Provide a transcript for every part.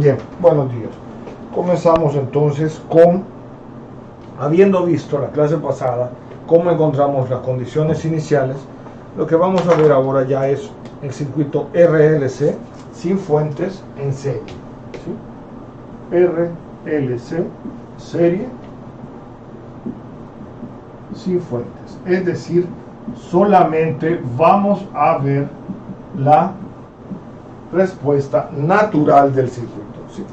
Bien, buenos días. Comenzamos entonces con, habiendo visto la clase pasada, cómo encontramos las condiciones iniciales, lo que vamos a ver ahora ya es el circuito RLC sin fuentes en serie. ¿Sí? RLC, serie, sin fuentes. Es decir, solamente vamos a ver la respuesta natural del circuito. ¿Sí?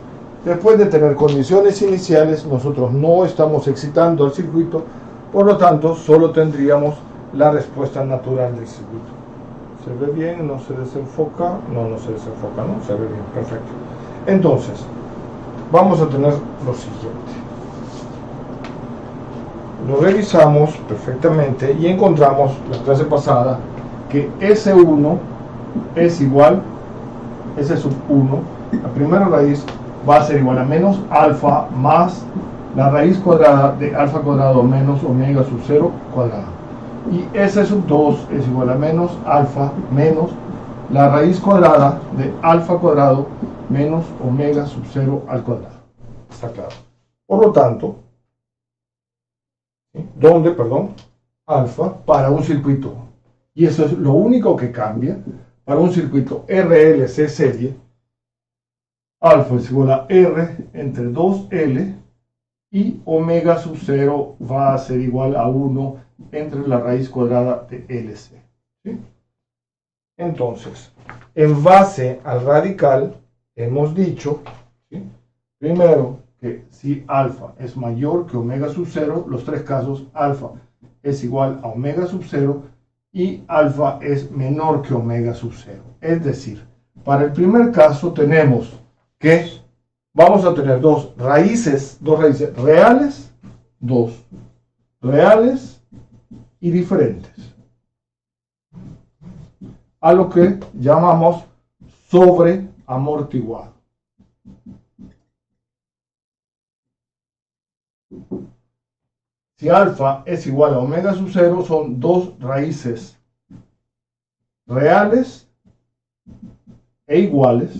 Después de tener condiciones iniciales, nosotros no estamos excitando el circuito, por lo tanto, solo tendríamos la respuesta natural del circuito. ¿Se ve bien? ¿No se desenfoca? No se desenfoca, ¿no? Se ve bien, perfecto. Entonces, vamos a tener lo siguiente. Lo revisamos perfectamente y encontramos la clase pasada que S1 es igual, S sub 1, la primera raíz va a ser igual a menos alfa más la raíz cuadrada de alfa cuadrado menos omega sub 0 cuadrado. Y S sub 2 es igual a menos alfa menos la raíz cuadrada de alfa cuadrado menos omega sub 0 al cuadrado. ¿Está claro? Por lo tanto, donde, alfa para un circuito, y eso es lo único que cambia, para un circuito RLC serie, alfa es igual a R entre 2L y omega sub 0 va a ser igual a 1 entre la raíz cuadrada de LC. ¿Sí? Entonces, en base al radical, hemos dicho, ¿sí? Primero, que si alfa es mayor que omega sub 0, los tres casos, alfa es igual a omega sub 0 y alfa es menor que omega sub 0. Es decir, para el primer caso tenemos que vamos a tener dos raíces reales y diferentes, a lo que llamamos sobreamortiguado. Si alfa es igual a omega sub 0, son dos raíces reales e iguales,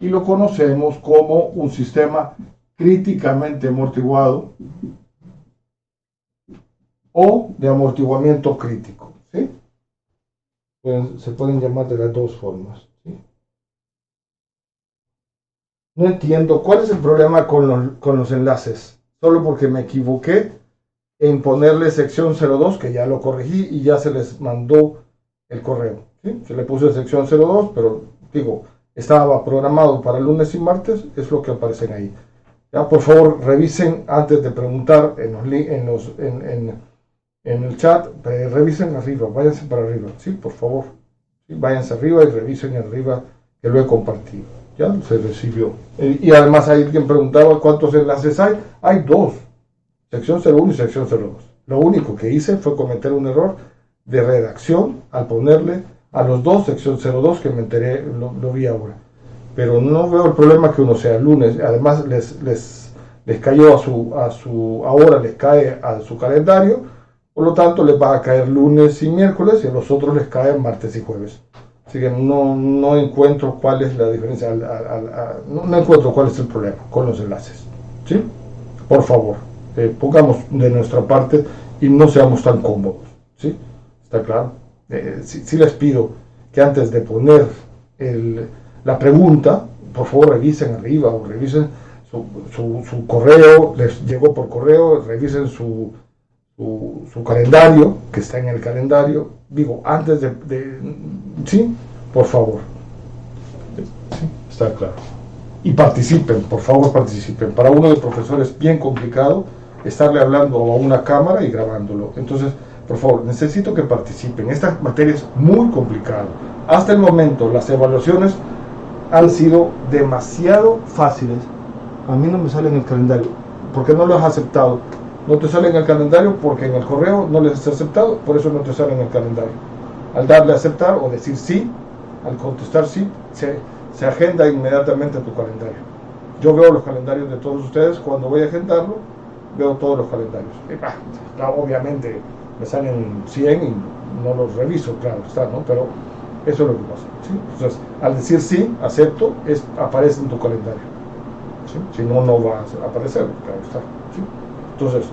y lo conocemos como un sistema críticamente amortiguado o de amortiguamiento crítico. ¿Sí? Se pueden llamar de las dos formas. ¿Sí? No entiendo cuál es el problema con los enlaces, solo porque me equivoqué en ponerle sección 02, que ya lo corregí y ya se les mandó el correo. ¿Sí? Se le puse sección 02, pero digo, estaba programado para lunes y martes, es lo que aparecen ahí. Ya, por favor, revisen antes de preguntar en el chat, revisen arriba, váyanse para arriba, ¿sí? Por favor, ¿sí? Váyanse arriba y revisen arriba que lo he compartido. Ya se recibió. Y además alguien preguntaba cuántos enlaces hay. Hay dos, sección 01 y sección 02. Lo único que hice fue cometer un error de redacción al ponerle a los dos sección 02, que me enteré, lo vi ahora. Pero no veo el problema que uno sea lunes. Además les cayó ahora les cae a su calendario, por lo tanto les va a caer lunes y miércoles, y a los otros les cae martes y jueves. Así que no encuentro cuál es la diferencia, no encuentro cuál es el problema con los enlaces. ¿Sí? Por favor, pongamos de nuestra parte y no seamos tan cómodos. ¿Sí? ¿Está claro? Sí les pido que antes de poner la pregunta, por favor revisen arriba o revisen su correo, les llegó por correo, revisen su calendario, que está en el calendario, digo, antes sí, por favor. ¿Sí? Está claro. Y participen, por favor participen. Para uno de profesores es bien complicado estarle hablando a una cámara y grabándolo. Entonces, por favor, necesito que participen. Esta materia es muy complicada. Hasta el momento, las evaluaciones han sido demasiado fáciles. A mí no me sale en el calendario. ¿Por qué no lo has aceptado? No te sale en el calendario porque en el correo no les has aceptado, por eso no te sale en el calendario. Al darle a aceptar o decir sí, al contestar sí, se agenda inmediatamente a tu calendario. Yo veo los calendarios de todos ustedes, cuando voy a agendarlo, veo todos los calendarios. Obviamente me salen 100 y no los reviso, claro está, ¿no? Pero Eso es lo que pasa, ¿sí? Entonces, al decir sí, acepto, aparece en tu calendario, ¿sí? Si no, no va a aparecer, claro está, ¿sí? Entonces,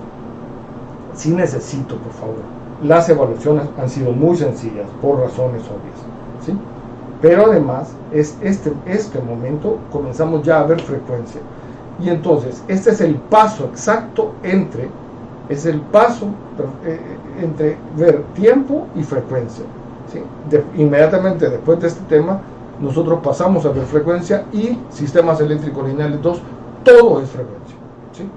sí necesito, por favor. Las evaluaciones han sido muy sencillas por razones obvias, ¿sí? Pero además, este momento comenzamos ya a ver frecuencia. Y entonces, este es el paso exacto entre ver tiempo y frecuencia, ¿sí? Inmediatamente después de este tema, nosotros pasamos a ver frecuencia y sistemas eléctricos lineales 2, todo es frecuencia, ¿sí?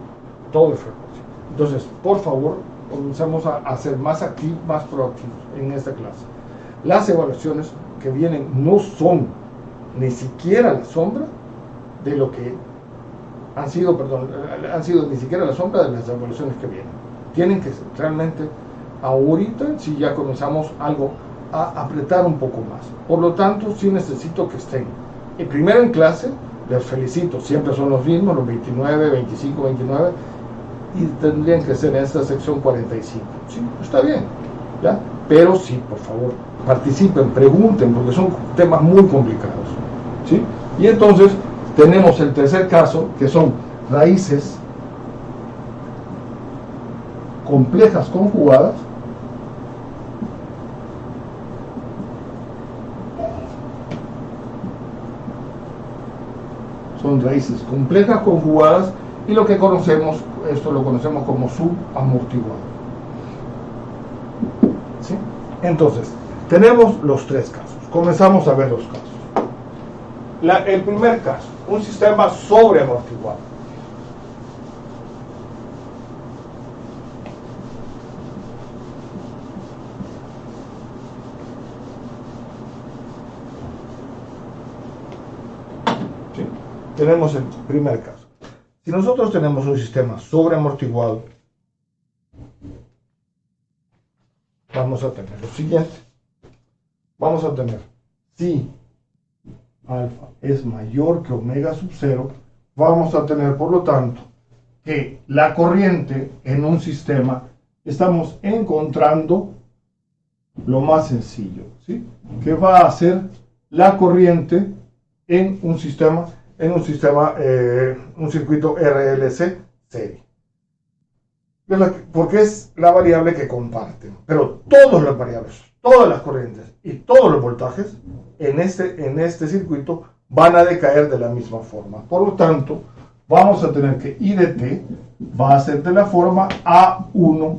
Todo es frecuencia. Entonces, por favor, comenzamos a ser más activos, más proactivos en esta clase. Las evaluaciones que vienen no son ni siquiera la sombra de lo que han sido ni siquiera la sombra de las evaluaciones que vienen. Tienen que ser realmente ahorita, si ya comenzamos algo a apretar un poco más. Por lo tanto, sí necesito que estén. Primero en clase, les felicito, siempre son los mismos, los 29, 25, 29, y tendrían que ser en esta sección 45. Sí, está bien, ¿ya? Pero sí, por favor, participen, pregunten, porque son temas muy complicados, ¿sí? Y entonces tenemos el tercer caso, que son raíces complejas conjugadas, y lo que conocemos, esto lo conocemos como subamortiguado, ¿sí? Entonces, tenemos los tres casos. Comenzamos a ver los casos. El primer caso, un sistema sobreamortiguado. ¿Sí? Tenemos el primer caso. Si nosotros tenemos un sistema sobreamortiguado, vamos a tener lo siguiente. Vamos a tener, si alfa es mayor que omega sub 0, vamos a tener, por lo tanto, que la corriente en un sistema, estamos encontrando lo más sencillo, ¿sí? Que va a ser la corriente en un circuito RLC serie. Porque es la variable que comparten. Pero todas las variables, todas las corrientes y todos los voltajes en este circuito van a decaer de la misma forma. Por lo tanto, vamos a tener que I de t va a ser de la forma A1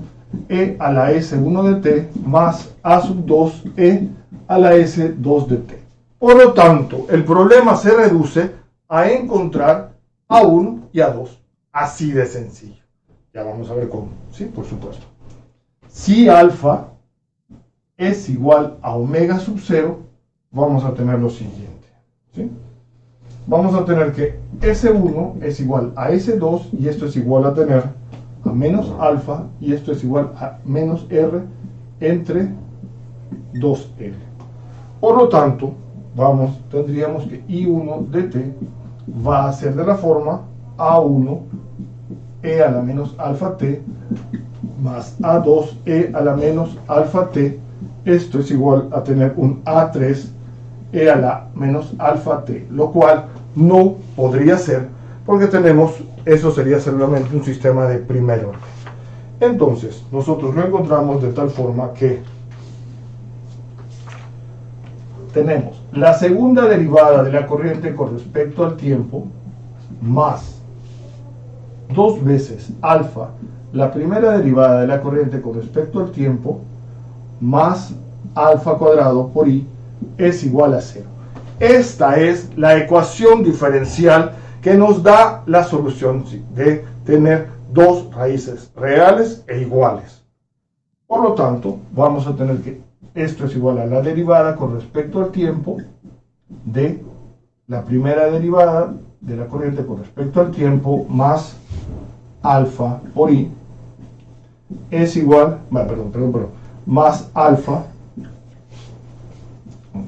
e a la S1 de t más A sub 2 e a la S2 de t. Por lo tanto, el problema se reduce a encontrar A1 y A2. Así de sencillo. Ya vamos a ver cómo. Sí, por supuesto. Si alfa es igual a omega sub 0, vamos a tener lo siguiente, ¿sí? Vamos a tener que S1 es igual a S2 y esto es igual a tener a menos alfa y esto es igual a menos R entre 2L. Por lo tanto, tendríamos que I1 de t va a ser de la forma A1 e a la menos alfa t más A2 e a la menos alfa t. Esto es igual a tener un A3 e a la menos alfa t, lo cual no podría ser porque eso sería solamente un sistema de primer orden. Entonces, nosotros lo encontramos de tal forma que tenemos la segunda derivada de la corriente con respecto al tiempo más 2 veces alfa, la primera derivada de la corriente con respecto al tiempo, más alfa cuadrado por i es igual a 0. Esta es la ecuación diferencial que nos da la solución de tener dos raíces reales e iguales. Por lo tanto, vamos a tener que esto es igual a la derivada con respecto al tiempo de la primera derivada de la corriente con respecto al tiempo más alfa por i es igual, más alfa,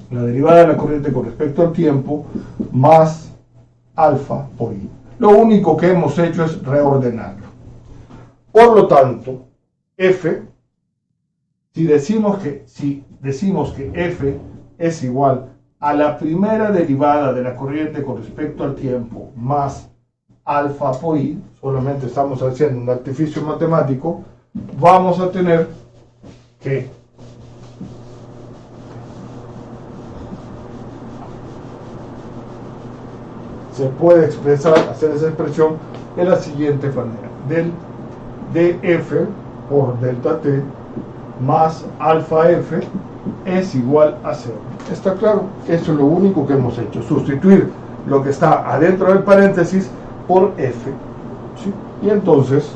la derivada de la corriente con respecto al tiempo más alfa por i. Lo único que hemos hecho es reordenarlo. Por lo tanto, f, si decimos que f es igual a la primera derivada de la corriente con respecto al tiempo más alfa por i, solamente estamos haciendo un artificio matemático, vamos a tener que se puede expresar, hacer esa expresión de la siguiente manera: del df por delta t más alfa f es igual a 0. ¿Está claro? Eso es lo único que hemos hecho, sustituir lo que está adentro del paréntesis por f. ¿Sí? Y entonces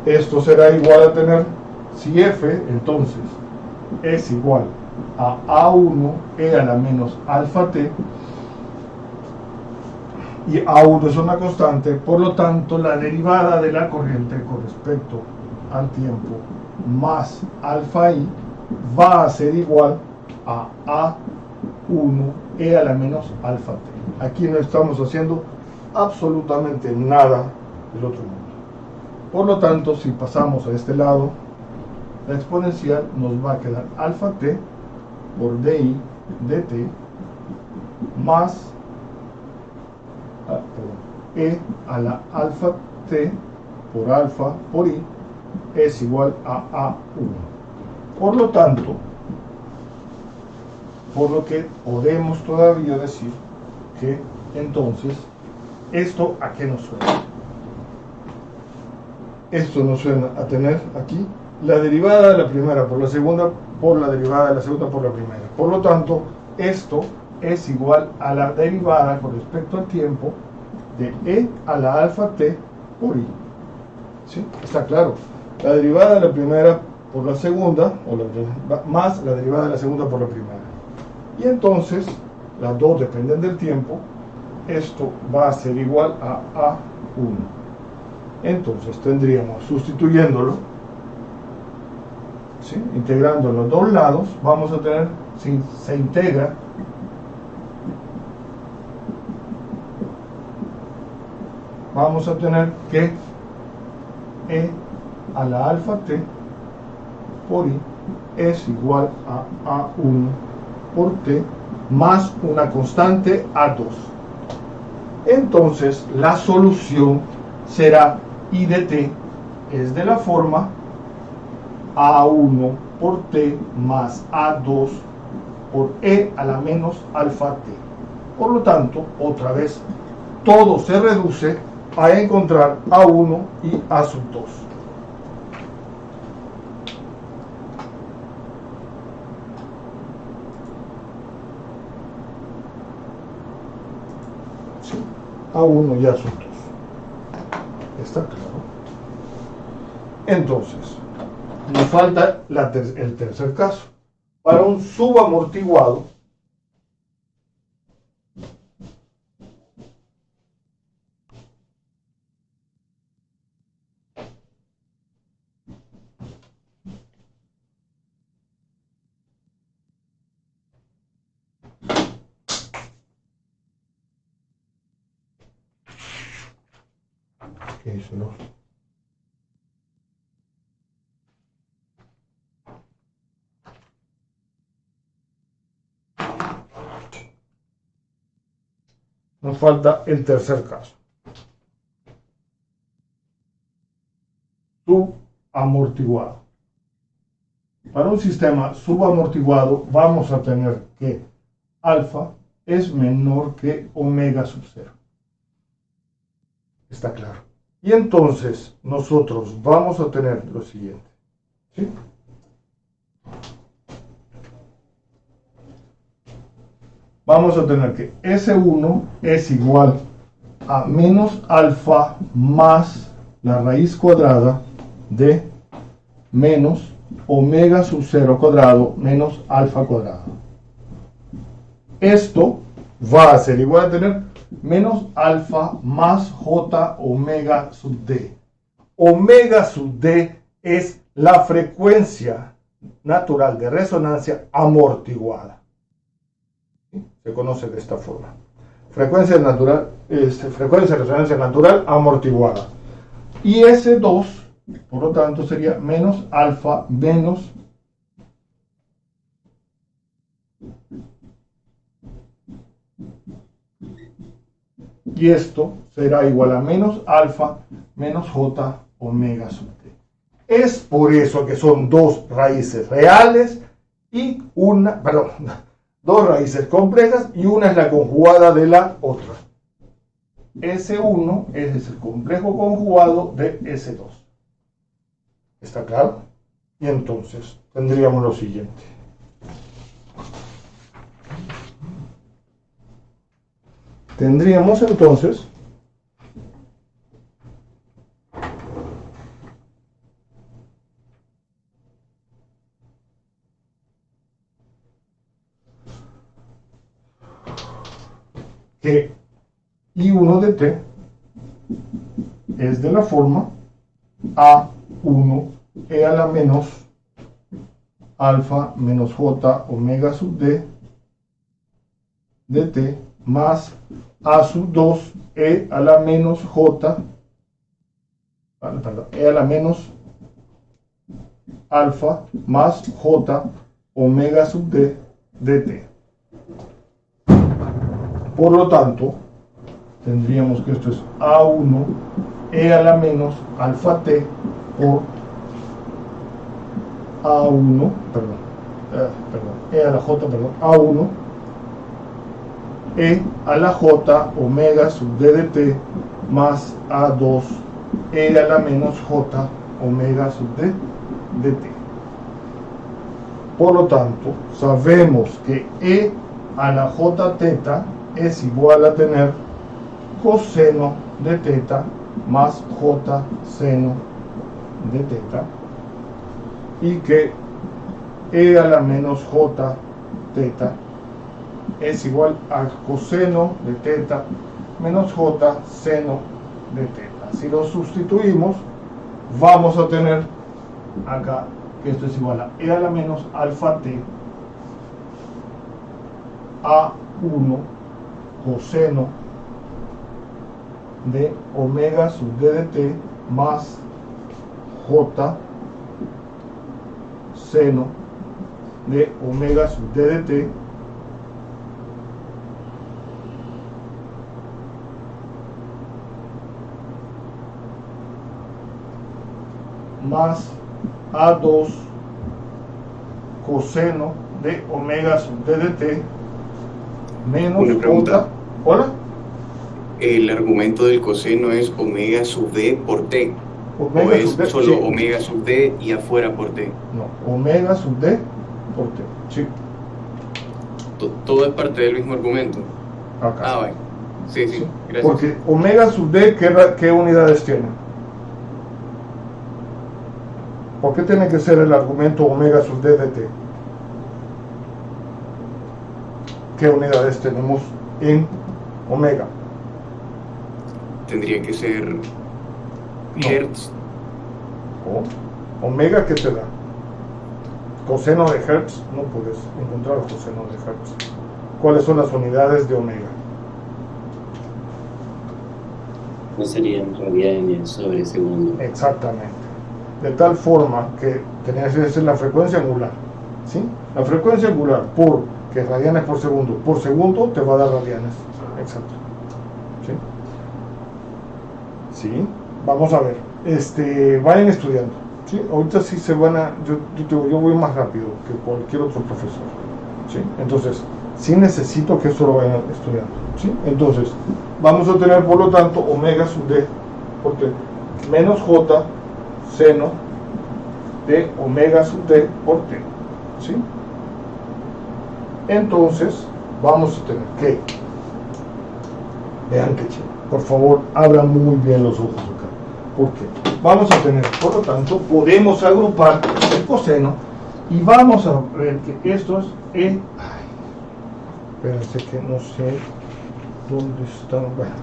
esto será igual a tener, si f entonces es igual a a1 e a la menos alfa t, y A1 es una constante, por lo tanto la derivada de la corriente con respecto al tiempo más alfa i va a ser igual a A1 e a la menos alfa t. Aquí no estamos haciendo absolutamente nada del otro mundo. Por lo tanto, si pasamos a este lado, la exponencial nos va a quedar alfa t por di dt más e a la alfa t por alfa por i es igual a A1. Por lo tanto, por lo que podemos todavía decir que entonces, ¿esto a qué nos suena? Esto nos suena a tener aquí la derivada de la primera por la segunda por la derivada de la segunda por la primera. Por lo tanto, esto es igual a la derivada con respecto al tiempo de e a la alfa t por i. ¿Sí? Está claro. La derivada de la primera por la segunda, más la derivada de la segunda por la primera. Y entonces, las dos dependen del tiempo. Esto va a ser igual a A1. Entonces tendríamos, sustituyéndolo, ¿sí?, integrando los dos lados, vamos a tener, si se integra, vamos a tener que e a la alfa t por i es igual a A1 por t más una constante A2. Entonces la solución será i de t es de la forma A1 por t más A2 por e a la menos alfa t. Por lo tanto, otra vez, todo se reduce a encontrar A1 y A2. Sí, A1 y A2. ¿Está claro? Entonces, nos falta el tercer caso. Para un subamortiguado, ¿qué hizo el otro? Nos falta el tercer caso. Subamortiguado. Para un sistema subamortiguado vamos a tener que alfa es menor que omega sub 0. Está claro. Y entonces nosotros vamos a tener lo siguiente. ¿Sí? Vamos a tener que S1 es igual a menos alfa más la raíz cuadrada de menos omega sub 0 cuadrado menos alfa cuadrado. Esto va a ser igual a tener menos alfa más j omega sub d. Omega sub d es la frecuencia natural de resonancia amortiguada. Se conoce de esta forma. Frecuencia de resonancia natural amortiguada. Y S2, por lo tanto, sería menos alfa menos Y esto será igual a menos alfa menos j omega sub t. Es por eso que son dos raíces reales y una, perdón, dos raíces complejas y una es la conjugada de la otra. S1 es el complejo conjugado de S2. ¿Está claro? Y entonces tendríamos lo siguiente. Tendríamos entonces que I1 de t es de la forma A1 e a la menos alfa menos j omega sub d de t más a sub 2 e a la menos j, perdón, e a la menos alfa más j omega sub d de t. Por lo tanto, tendríamos que esto es A1 e a la menos alfa t por A1, e a la j, A1 e a la j omega sub d de t más A2 e a la menos j omega sub d de t. Por lo tanto, sabemos que e a la j teta es igual a tener coseno de teta más j seno de teta y que e a la menos j teta es igual a coseno de teta menos j seno de teta. Si lo sustituimos, vamos a tener acá que esto es igual a e a la menos alfa t a 1 coseno de omega sub d de t más j seno de omega sub d de t más A2 coseno de omega sub d de t menos Una pregunta. j. ¿Hola? El argumento del coseno es omega sub d por t. Omega ¿O es sub d, solo sí. omega sub d y afuera por t? No, omega sub d por t. Sí, Todo es parte del mismo argumento. acá. Ah, bueno. Sí, Sí, gracias. porque omega sub d, ¿qué unidades tiene? ¿Por qué tiene que ser el argumento omega sub d de t? ¿Qué unidades tenemos en omega? Tendría que ser hertz. Omega, ¿qué te da? Coseno de hertz, no puedes encontrar coseno de hertz. ¿Cuáles son las unidades de omega? No serían radianes sobre segundo. Exactamente. De tal forma que tenías que decir la frecuencia angular. ¿Sí? La frecuencia angular que es radianes por segundo te va a dar radianes. Exacto. ¿Sí? Sí. Vamos a ver. Vayan estudiando. ¿Sí? Ahorita sí se van a. Yo voy más rápido que cualquier otro profesor. ¿Sí? Entonces, sí necesito que esto lo vayan estudiando. ¿Sí? Entonces, vamos a tener por lo tanto omega sub d por t menos j seno de omega sub d por t. ¿Sí? Entonces, vamos a tener que. Vean que chido. Por favor, abran muy bien los ojos acá. Porque vamos a tener, por lo tanto, podemos agrupar el coseno y vamos a ver que esto es e. Espérense que no sé dónde están. Bueno,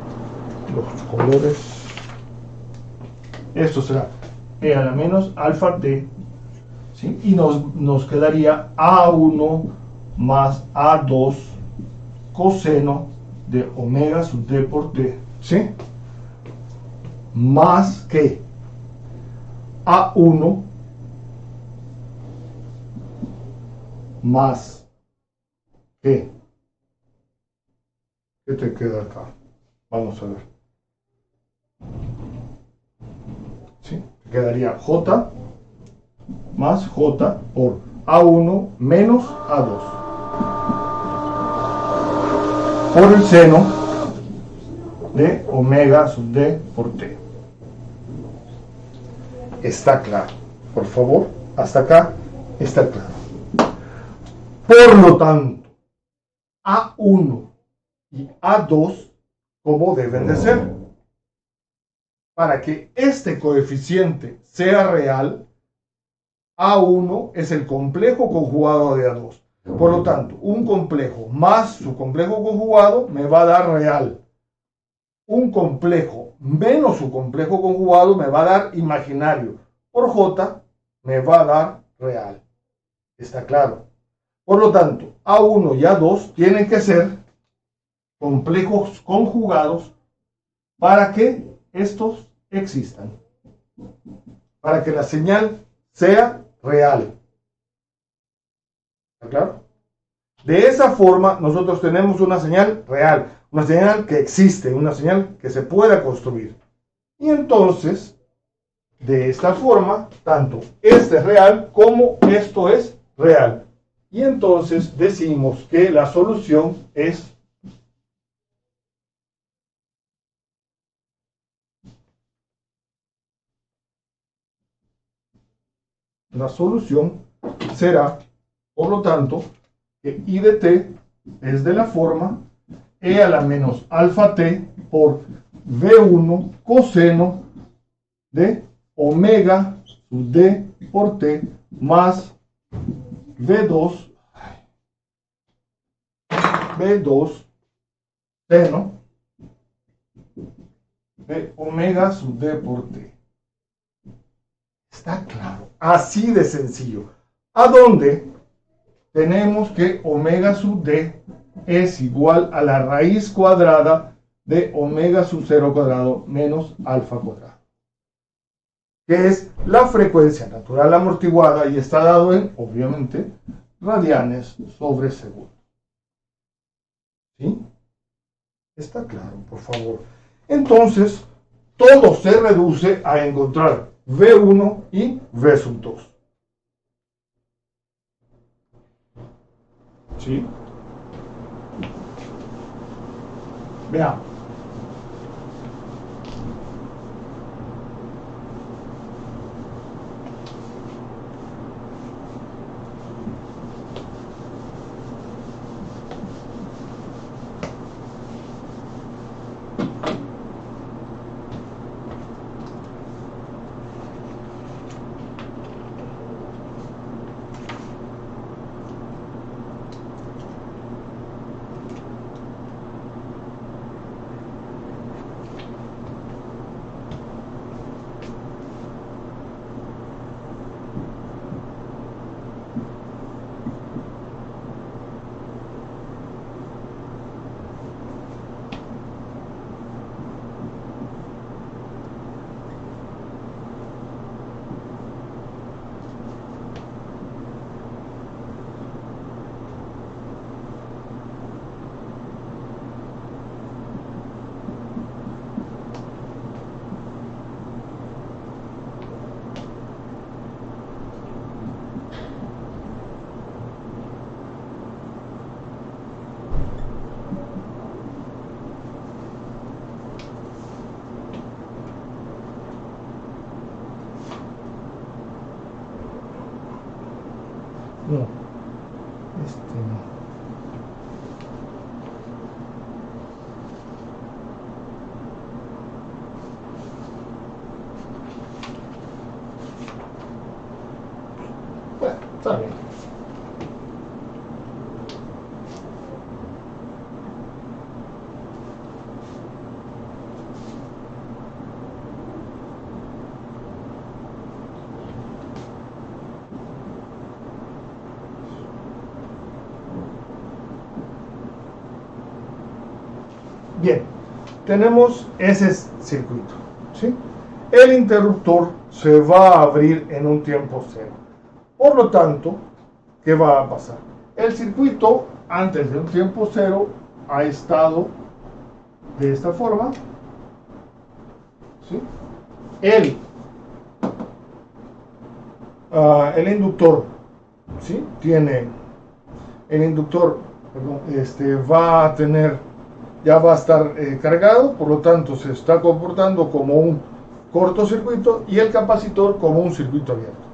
los colores. Esto será e a la menos alfa t. ¿Sí? Y nos quedaría A1 más A2 coseno de omega sub d por t. ¿Sí? Más que A1 más que. ¿Qué te queda acá? Vamos a ver. ¿Sí? Quedaría J más J por A1 menos A2 por el seno de omega sub d por t. Está claro. Por favor, hasta acá está claro. Por lo tanto, A1 y A2, ¿cómo deben de ser? Para que este coeficiente sea real, A1 es el complejo conjugado de A2. Por lo tanto, un complejo más su complejo conjugado me va a dar real. Un complejo menos su complejo conjugado me va a dar imaginario. Por J me va a dar real. ¿Está claro? Por lo tanto, A1 y A2 tienen que ser complejos conjugados para que estos existan. Para que la señal sea real. ¿Está claro? De esa forma, nosotros tenemos una señal real, una señal que existe, una señal que se pueda construir. Y entonces, de esta forma, tanto este es real como esto es real. Y entonces decimos que la solución es la solución será, por lo tanto, que I de t es de la forma e a la menos alfa t por V1 coseno de omega sub d por t más V2 seno de omega sub d por t. Está claro, así de sencillo. ¿A dónde? Tenemos que omega sub d es igual a la raíz cuadrada de omega sub 0 cuadrado menos alfa cuadrado, que es la frecuencia natural amortiguada y está dado en, obviamente, radianes sobre segundo. ¿Sí? Está claro, por favor. Entonces, todo se reduce a encontrar V1 y V sub 2. ¿Sí? Veamos. No, no. Bueno, está bien. Bien, tenemos ese circuito, ¿sí? El interruptor se va a abrir en un tiempo cero. Por lo tanto, ¿qué va a pasar? El circuito, antes de un tiempo cero, ha estado de esta forma, ¿sí? El inductor, ¿sí? Tiene el inductor, perdón, va a tener, ya va a estar cargado, por lo tanto se está comportando como un cortocircuito y el capacitor como un circuito abierto.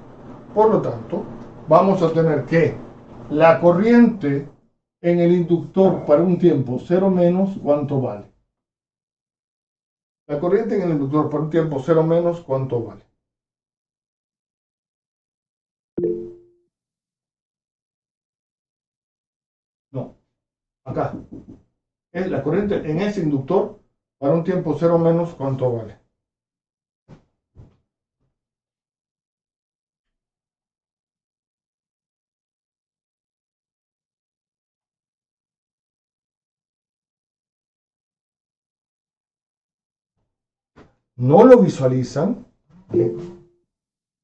Por lo tanto, vamos a tener que la corriente en el inductor para un tiempo 0 menos, ¿cuánto vale? La corriente en el inductor para un tiempo 0 menos, ¿cuánto vale? No, acá. Es la corriente en ese inductor para un tiempo 0 menos, ¿cuánto vale? No lo visualizan. Bien.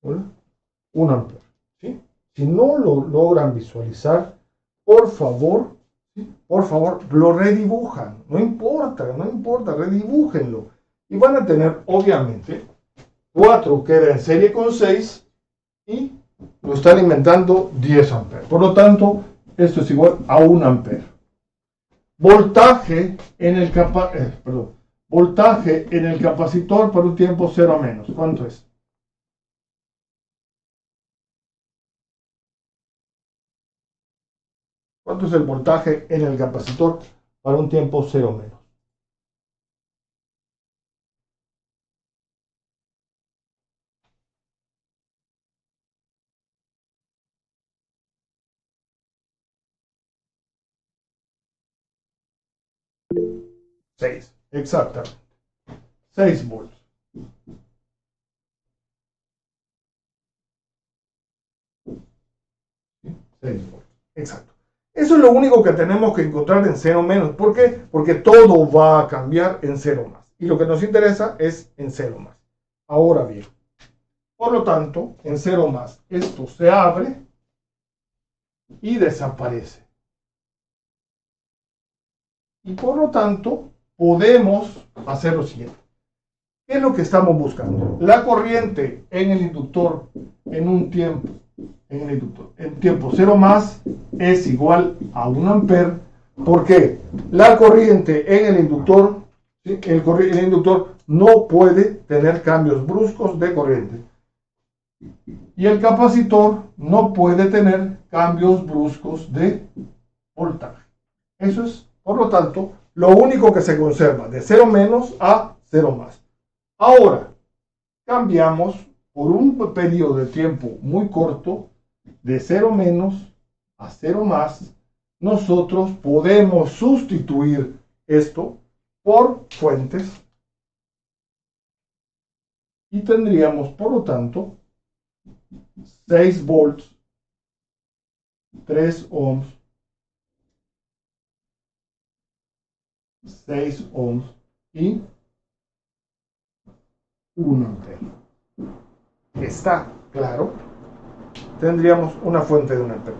1 ampere. ¿Sí? Si no lo logran visualizar, por favor, ¿sí? Por favor, lo redibujan. No importa, no importa, redibújenlo. Y van a tener, obviamente, 4 queda en serie con 6 y lo está alimentando 10 amperes. Por lo tanto, esto es igual a 1 ampere. Voltaje en el voltaje en el capacitor por un tiempo 0 menos. ¿Cuánto es? ¿Cuánto es el voltaje en el capacitor para un tiempo 0 menos? Seis, exactamente. 6 volts. 6 volts. Exacto. Eso es lo único que tenemos que encontrar en 0 menos. ¿Por qué? Porque todo va a cambiar en 0 más. Y lo que nos interesa es en 0 más. Ahora bien, por lo tanto, en 0 más, esto se abre y desaparece. Y por lo tanto, podemos hacer lo siguiente. ¿Qué es lo que estamos buscando? La corriente en el inductor en un tiempo, en tiempo 0 más es igual a 1 ampere. ¿Por qué? La corriente en el inductor, ¿sí? El inductor no puede tener cambios bruscos de corriente. Y el capacitor no puede tener cambios bruscos de voltaje. Eso es, por lo tanto, lo único que se conserva de 0 menos a 0 más. Ahora, cambiamos por un periodo de tiempo muy corto, de 0 menos a 0 más, nosotros podemos sustituir esto por fuentes y tendríamos, por lo tanto, 6 volts, 3 ohms, 6 ohms y 1 ampere. ¿Está claro? Tendríamos una fuente de 1 ampere.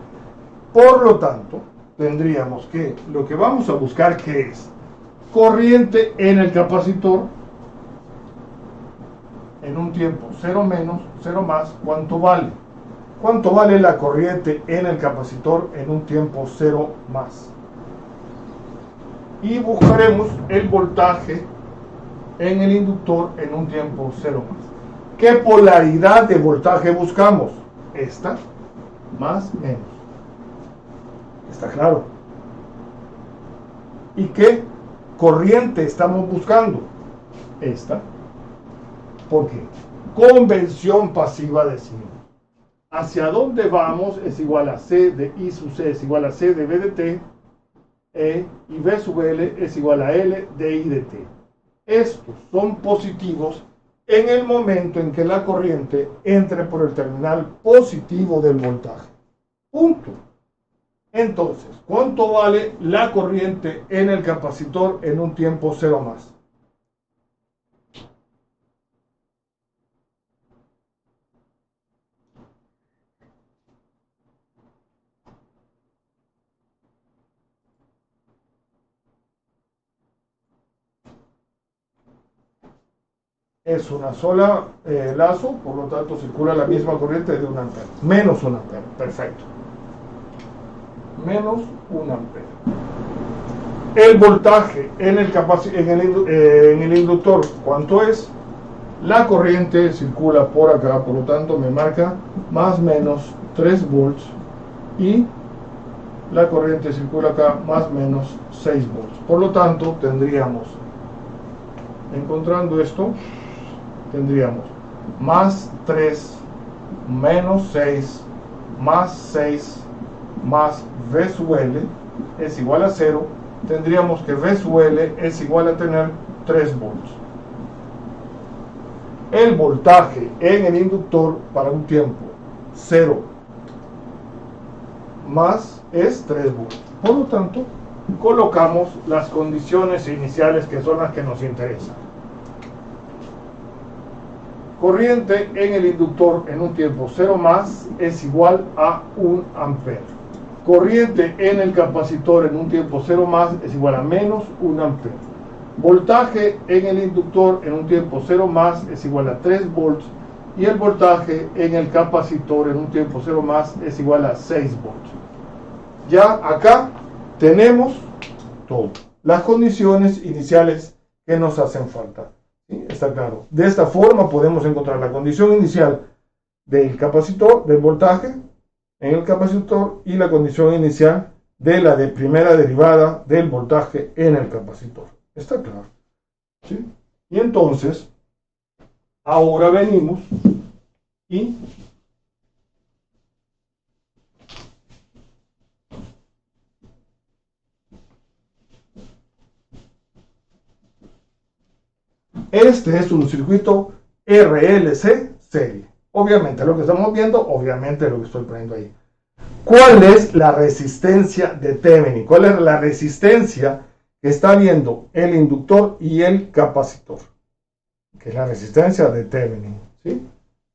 Por lo tanto, tendríamos que, lo que vamos a buscar, que es corriente en el capacitor en un tiempo 0 menos, 0 más, ¿cuánto vale? ¿Cuánto vale la corriente en el capacitor en un tiempo 0 más? Y buscaremos el voltaje en el inductor en un tiempo 0 más. ¿Qué polaridad de voltaje buscamos? Esta más menos. ¿Está claro? ¿Y qué corriente estamos buscando? Esta. ¿Por qué? Convención pasiva decimos. ¿Hacia dónde vamos? Es igual a C de I sub C es igual a C de B de T, y B sub L es igual a L de I de T. Estos son positivos en el momento en que la corriente entre por el terminal positivo del voltaje. Punto. Entonces, ¿cuánto vale la corriente en el capacitor en un tiempo 0 más? es una sola lazo, por lo tanto circula la misma corriente de 1 ampere. Menos 1 ampere, perfecto. Menos 1 ampere. El voltaje en el inductor, ¿cuánto es? La corriente circula por acá, por lo tanto me marca más o menos 3 volts y la corriente circula acá más o menos 6 volts. Por lo tanto tendríamos, encontrando esto, tendríamos más 3 menos 6 más 6 más V sub L es igual a 0. Tendríamos que V sub L es igual a tener 3 volts. El voltaje en el inductor para un tiempo 0 más es 3 volts. Por lo tanto, colocamos las condiciones iniciales que son las que nos interesan. Corriente en el inductor en un tiempo 0 más es igual a 1 ampere. Corriente en el capacitor en un tiempo 0 más es igual a menos 1 ampere. Voltaje en el inductor en un tiempo 0 más es igual a 3 volts. Y el voltaje en el capacitor en un tiempo 0 más es igual a 6 volts. Ya acá tenemos todo. Las condiciones iniciales que nos hacen falta. ¿Sí? Está claro. De esta forma podemos encontrar la condición inicial del capacitor, del voltaje en el capacitor y la condición inicial de la de primera derivada del voltaje en el capacitor. Está claro. ¿Sí? Y entonces, ahora venimos y este es un circuito RLC serie. Obviamente lo que estamos viendo, obviamente lo que estoy poniendo ahí. ¿Cuál es la resistencia de Thevenin? ¿Cuál es la resistencia que está viendo el inductor y el capacitor? Que es la resistencia de Thevenin. ¿Sí?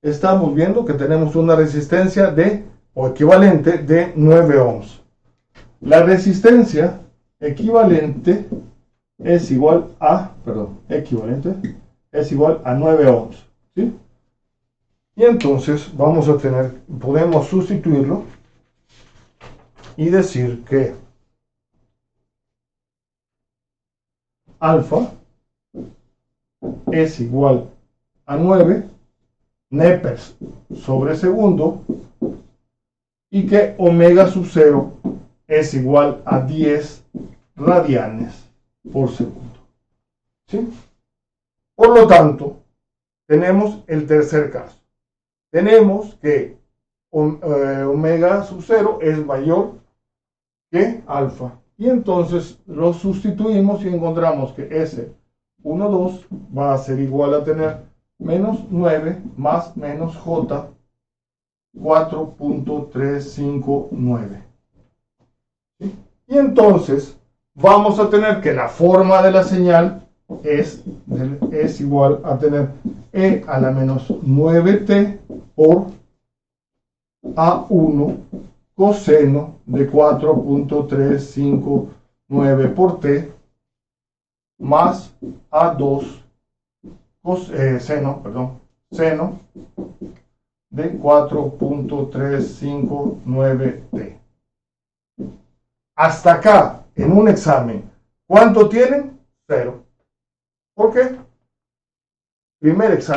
Estamos viendo que tenemos una resistencia de, o equivalente, de 9 ohms. La resistencia equivalente es igual a, es igual a 9 ohms. ¿Sí? Y entonces vamos a tener, podemos sustituirlo y decir que alfa es igual a 9 nepers sobre segundo y que omega sub 0 es igual a 10 radianes por segundo. ¿Sí? Por lo tanto, tenemos el tercer caso. Tenemos que omega sub 0 es mayor que alfa. Y entonces lo sustituimos y encontramos que S12 va a ser igual a tener menos 9 más menos J 4.359. ¿Sí? Y entonces vamos a tener que la forma de la señal es igual a tener E a la menos 9t por A1 coseno de 4.359 por t más A2 seno de 4.359t. Hasta acá, en un examen, ¿cuánto tienen? 0. ¿Por qué? Primeras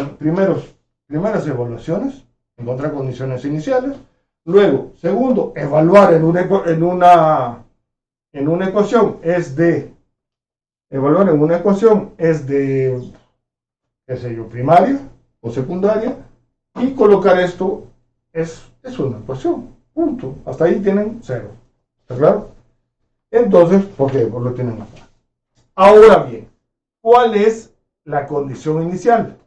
evaluaciones, encontrar condiciones iniciales. Luego, segundo, evaluar en una ecuación es de, qué sé yo, primaria o secundaria, y colocar esto es una ecuación, punto. Hasta ahí tienen 0. ¿Está claro? Entonces, ¿por qué? Pues lo tienen acá. Ahora bien, ¿cuál es la condición inicial?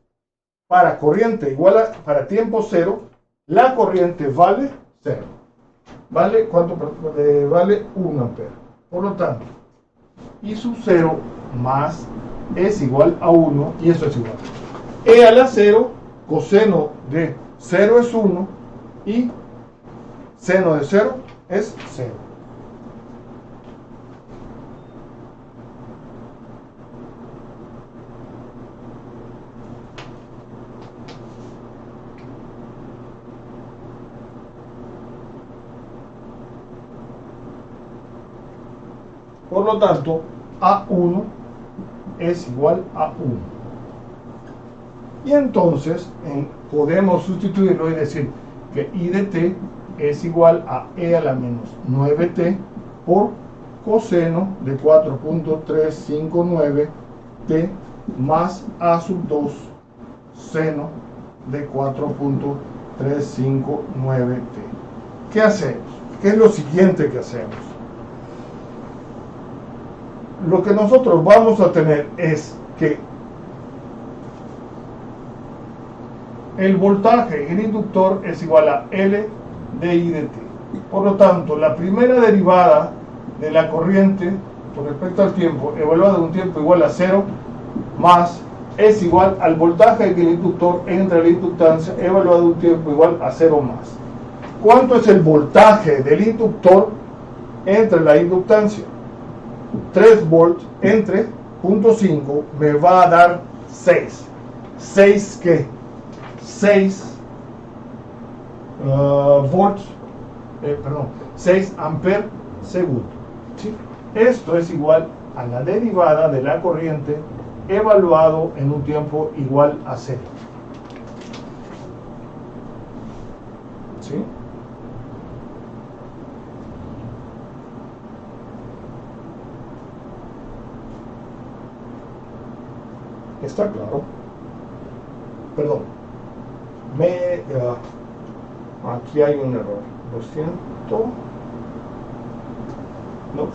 Para corriente para tiempo 0, la corriente vale 0. ¿Vale cuánto? Vale 1 ampere. Por lo tanto, I sub 0 más es igual a 1 y eso es igual. E a la 0, coseno de 0 es 1 y seno de 0 es 0. Por lo tanto, A1 es igual a 1. Y entonces podemos sustituirlo y decir que I de t es igual a e a la menos 9t por coseno de 4.359t más a sub 2 seno de 4.359t. ¿Qué hacemos? ¿Qué es lo siguiente que hacemos? Lo que nosotros vamos a tener es que el voltaje en inductor es igual a L de I de t. Por lo tanto, la primera derivada de la corriente con respecto al tiempo, evaluada en un tiempo igual a 0, más es igual al voltaje que el inductor entre la inductancia, evaluado en un tiempo igual a 0 más. ¿Cuánto es el voltaje del inductor entre la inductancia? 3 volts entre 0.5 me va a dar 6. ¿6 qué? 6 volts, 6 amperes segundo. ¿Sí? Esto es igual a la derivada de la corriente evaluado en un tiempo igual a 0. ¿Sí? ¿Está claro? Perdón. Aquí hay un error. Lo siento. No.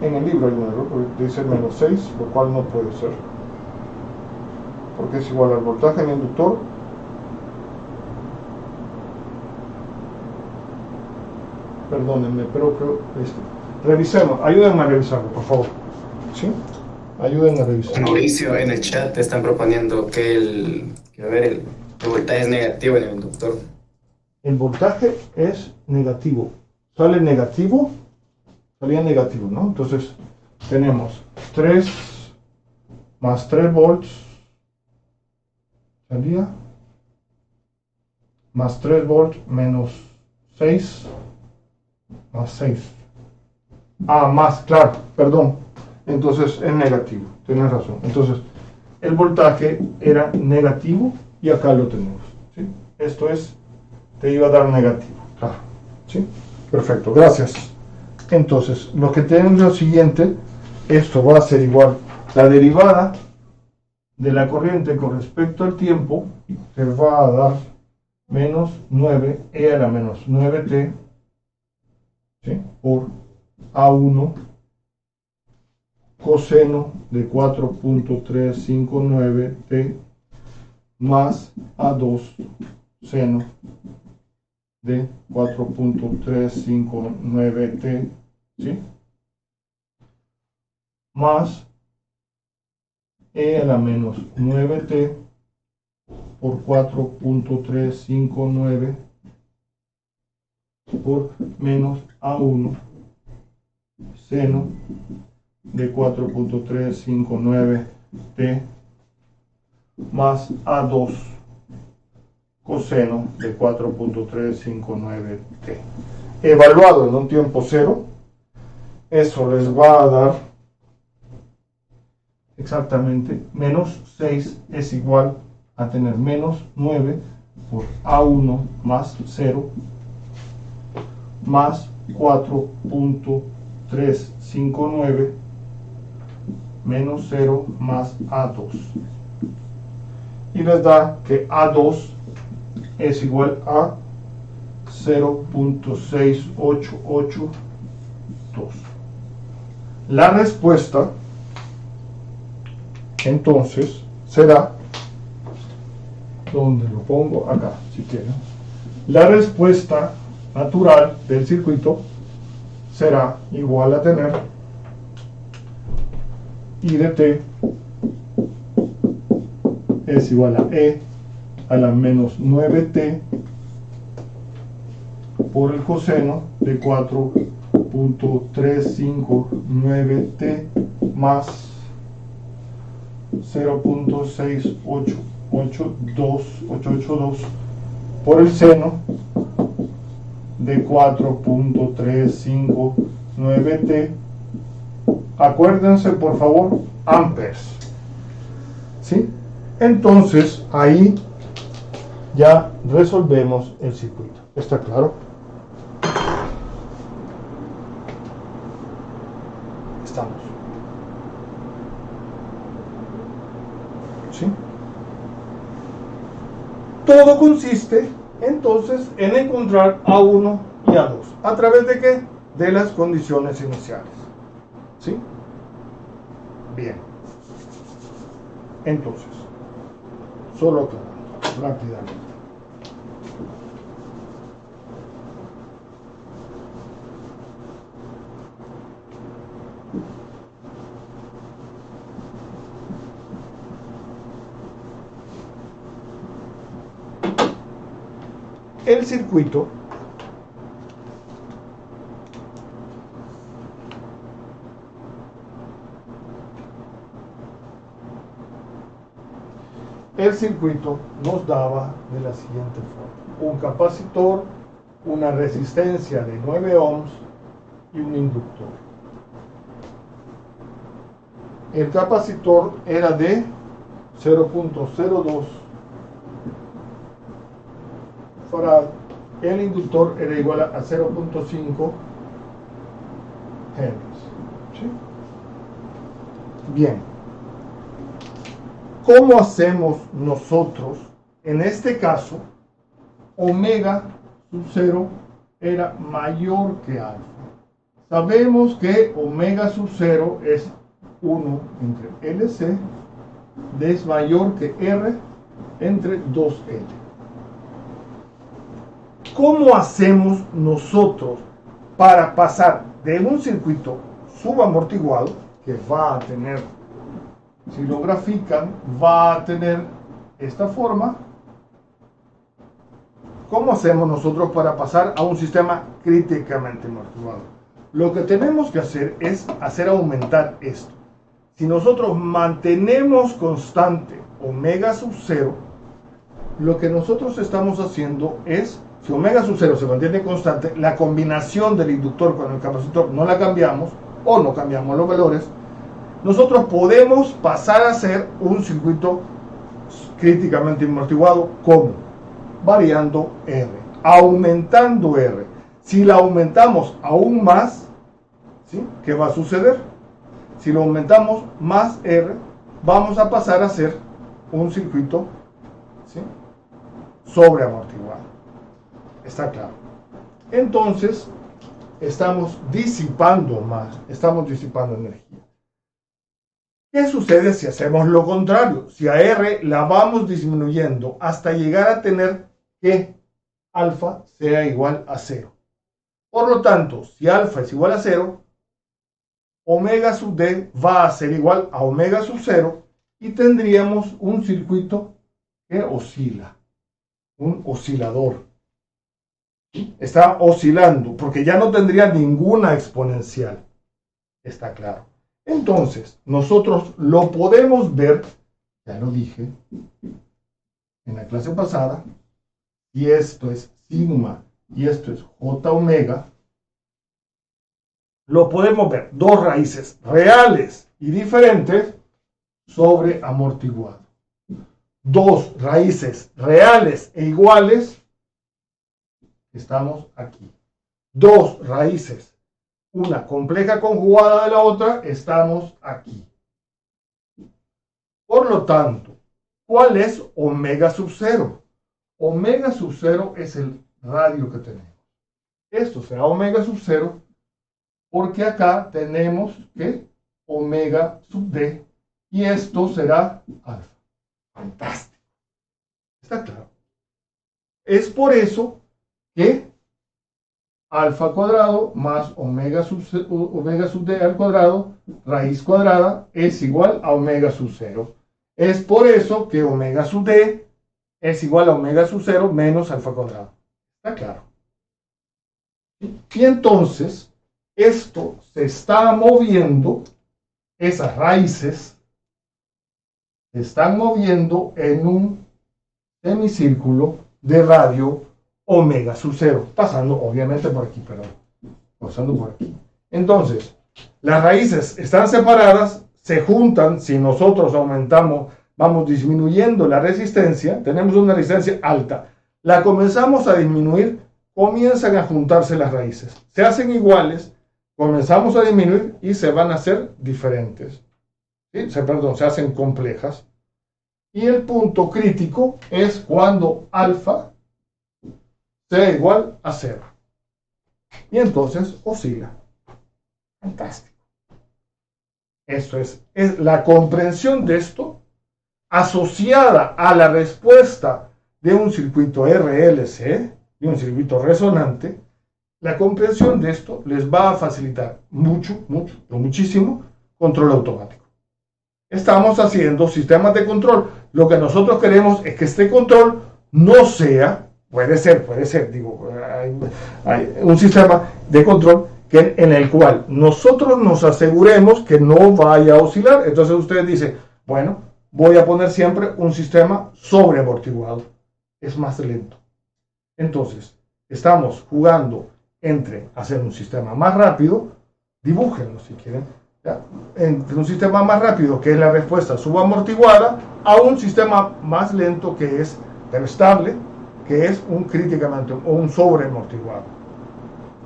En el libro hay un error, dice menos 6, lo cual no puede ser. Porque es igual al voltaje en el inductor. Perdónenme, pero creo revisemos, ayúdenme a revisarlo, por favor. ¿Sí? Ayuden a revisarlo. Mauricio, en el chat te están proponiendo que el voltaje es negativo en el inductor. El voltaje es negativo. Sale negativo. Salía negativo, ¿no? Entonces, tenemos 3 más 3 volts. Salía. Más 3 volts menos 6. Más 6. Más, claro, perdón. Entonces es negativo, tienes razón. Entonces el voltaje era negativo y acá lo tenemos, ¿sí? Esto es, te iba a dar negativo, claro, ¿sí? Perfecto, gracias. Entonces lo que tenemos es lo siguiente, esto va a ser igual, la derivada de la corriente con respecto al tiempo te va a dar menos 9 e a la menos 9t, ¿sí? Por A1 coseno de 4.359t más A2 seno de 4.359t, ¿sí? Más e a la menos 9t por 4.359 por menos A1 seno de 4.359t más A2 coseno de 4.359t. Evaluado en un tiempo 0, eso les va a dar exactamente menos 6 es igual a tener menos 9 por A1 más 0 más 4.359 menos 0 más A2. Y les da que A2 es igual a 0.6882. La respuesta entonces será, ¿dónde lo pongo? Acá, si quieren. La respuesta natural del circuito será igual a tener I de t es igual a e a la menos 9t por el coseno de 4.359t más 0.68882 por el seno de 4.359T. Acuérdense, por favor, amperes. ¿Sí? Entonces, ahí ya resolvemos el circuito. ¿Está claro? Estamos. ¿Sí? Todo consiste entonces en encontrar A1 y A2. ¿A través de qué? De las condiciones iniciales. ¿Sí? Bien. Entonces, solo aclarando rápidamente. El circuito nos daba de la siguiente forma: un capacitor, una resistencia de 9 ohms y un inductor. El capacitor era de 0.02 farad, el inductor era igual a 0.5 henry. ¿Sí? Bien, ¿cómo hacemos nosotros? En este caso, omega sub 0 era mayor que alfa. Sabemos que omega sub 0 es 1 entre LC, es mayor que R entre 2L. ¿Cómo hacemos nosotros para pasar de un circuito subamortiguado, que va a tener, si lo grafican, va a tener esta forma? ¿Cómo hacemos nosotros para pasar a un sistema críticamente amortiguado? Lo que tenemos que hacer es hacer aumentar esto. Si nosotros mantenemos constante omega sub 0, lo que nosotros estamos haciendo es, si omega sub 0 se mantiene constante, la combinación del inductor con el capacitor no la cambiamos, o no cambiamos los valores, nosotros podemos pasar a ser un circuito críticamente amortiguado. ¿Cómo? Variando R, aumentando R. Si la aumentamos aún más, ¿sí? ¿Qué va a suceder? Si lo aumentamos más R, vamos a pasar a ser un circuito, ¿sí?, sobreamortiguado. ¿Está claro? Entonces, estamos disipando energía. ¿Qué sucede si hacemos lo contrario? Si a R la vamos disminuyendo hasta llegar a tener que alfa sea igual a 0. Por lo tanto, si alfa es igual a 0, omega sub D va a ser igual a omega sub 0 y tendríamos un circuito que oscila, un oscilador. Está oscilando porque ya no tendría ninguna exponencial. Está claro. Entonces, nosotros lo podemos ver, ya lo dije en la clase pasada, y esto es sigma y esto es j omega. Lo podemos ver, dos raíces reales y diferentes sobre amortiguado. Dos raíces reales e iguales, estamos aquí. Dos raíces, una compleja conjugada de la otra, estamos aquí. Por lo tanto, ¿cuál es omega sub 0? Omega sub 0 es el radio que tenemos. Esto será omega sub 0 porque acá tenemos que omega sub D y esto será alfa. Fantástico. ¿Está claro? Es por eso que alfa cuadrado más omega sub D al cuadrado, raíz cuadrada, es igual a omega sub 0. Es por eso que omega sub D es igual a omega sub 0 menos alfa cuadrado. ¿Está claro? Y entonces, esto se está moviendo, esas raíces se están moviendo en un semicírculo de radio omega sub 0, pasando obviamente por aquí, perdón, pasando por aquí. Entonces, las raíces están separadas, se juntan, si nosotros aumentamos, vamos disminuyendo la resistencia, tenemos una resistencia alta, la comenzamos a disminuir, comienzan a juntarse las raíces, se hacen iguales, comenzamos a disminuir y se van a hacer diferentes, ¿sí? Se hacen complejas. Y el punto crítico es cuando alfa sea igual a 0. Y entonces oscila. Fantástico. Eso es la comprensión de esto asociada a la respuesta de un circuito RLC, de un circuito resonante. La comprensión de esto les va a facilitar muchísimo control automático. Estamos haciendo sistemas de control. Lo que nosotros queremos es que este control no sea, puede ser, digo, hay un sistema de control en el cual nosotros nos aseguremos que no vaya a oscilar. Entonces ustedes dicen, bueno, voy a poner siempre un sistema sobreamortiguado. Es más lento. Entonces, estamos jugando entre hacer un sistema más rápido, dibújenlo si quieren, ¿ya? Entre un sistema más rápido, que es la respuesta subamortiguada, a un sistema más lento, que es, pero estable, que es un críticamente o un sobreamortiguado.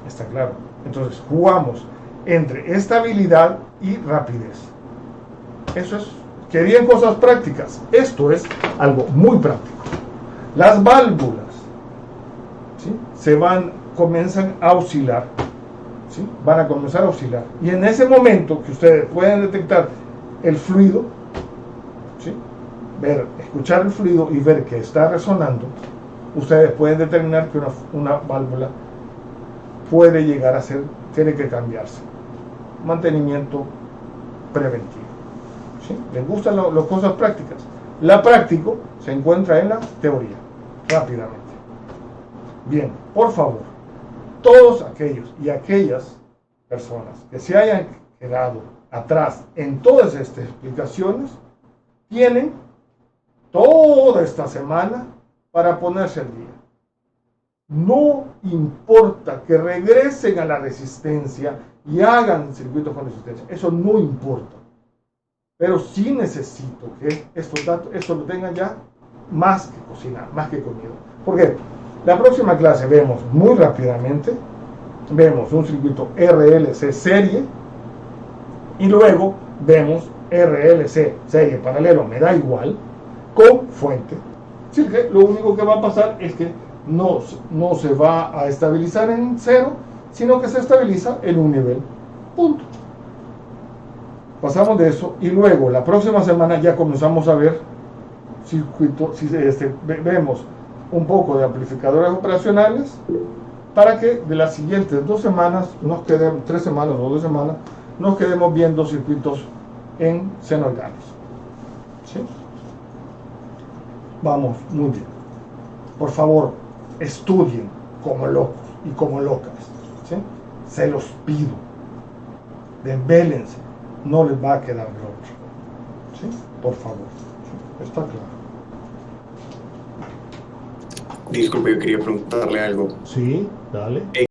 ¿Está claro? Entonces, jugamos entre estabilidad y rapidez. Eso es, querían cosas prácticas. Esto es algo muy práctico. Las válvulas, ¿sí? Comienzan a oscilar, ¿sí? Van a comenzar a oscilar. Y en ese momento que ustedes pueden detectar el fluido, ¿sí? Escuchar el fluido y ver que está resonando, ustedes pueden determinar que una válvula puede llegar a ser, tiene que cambiarse. Mantenimiento preventivo, ¿sí? ¿Les gustan las cosas prácticas? La práctica se encuentra en la teoría, rápidamente. Bien, por favor, todos aquellos y aquellas personas que se hayan quedado atrás en todas estas explicaciones, tienen toda esta semana para ponerse al día. No importa que regresen a la resistencia y hagan circuitos con resistencia, eso no importa. Pero sí necesito que estos datos, esto lo tengan ya más que cocinar, más que comido. Porque la próxima clase vemos muy rápidamente, vemos un circuito RLC serie y luego vemos RLC serie paralelo, me da igual, con fuente. Así que lo único que va a pasar es que no se va a estabilizar en 0, sino que se estabiliza en un nivel. Punto. Pasamos de eso y luego la próxima semana ya comenzamos a ver circuitos, vemos un poco de amplificadores operacionales para que de las siguientes 2 semanas, 3 semanas o 2 semanas, nos quedemos viendo circuitos en senoidales. ¿Sí? Vamos, muy bien. Por favor, estudien como locos y como locas. ¿Sí? Se los pido. Desvélense. No les va a quedar de otro. ¿Sí? Por favor. ¿Sí? Está claro. Disculpe, yo quería preguntarle algo. Sí, dale.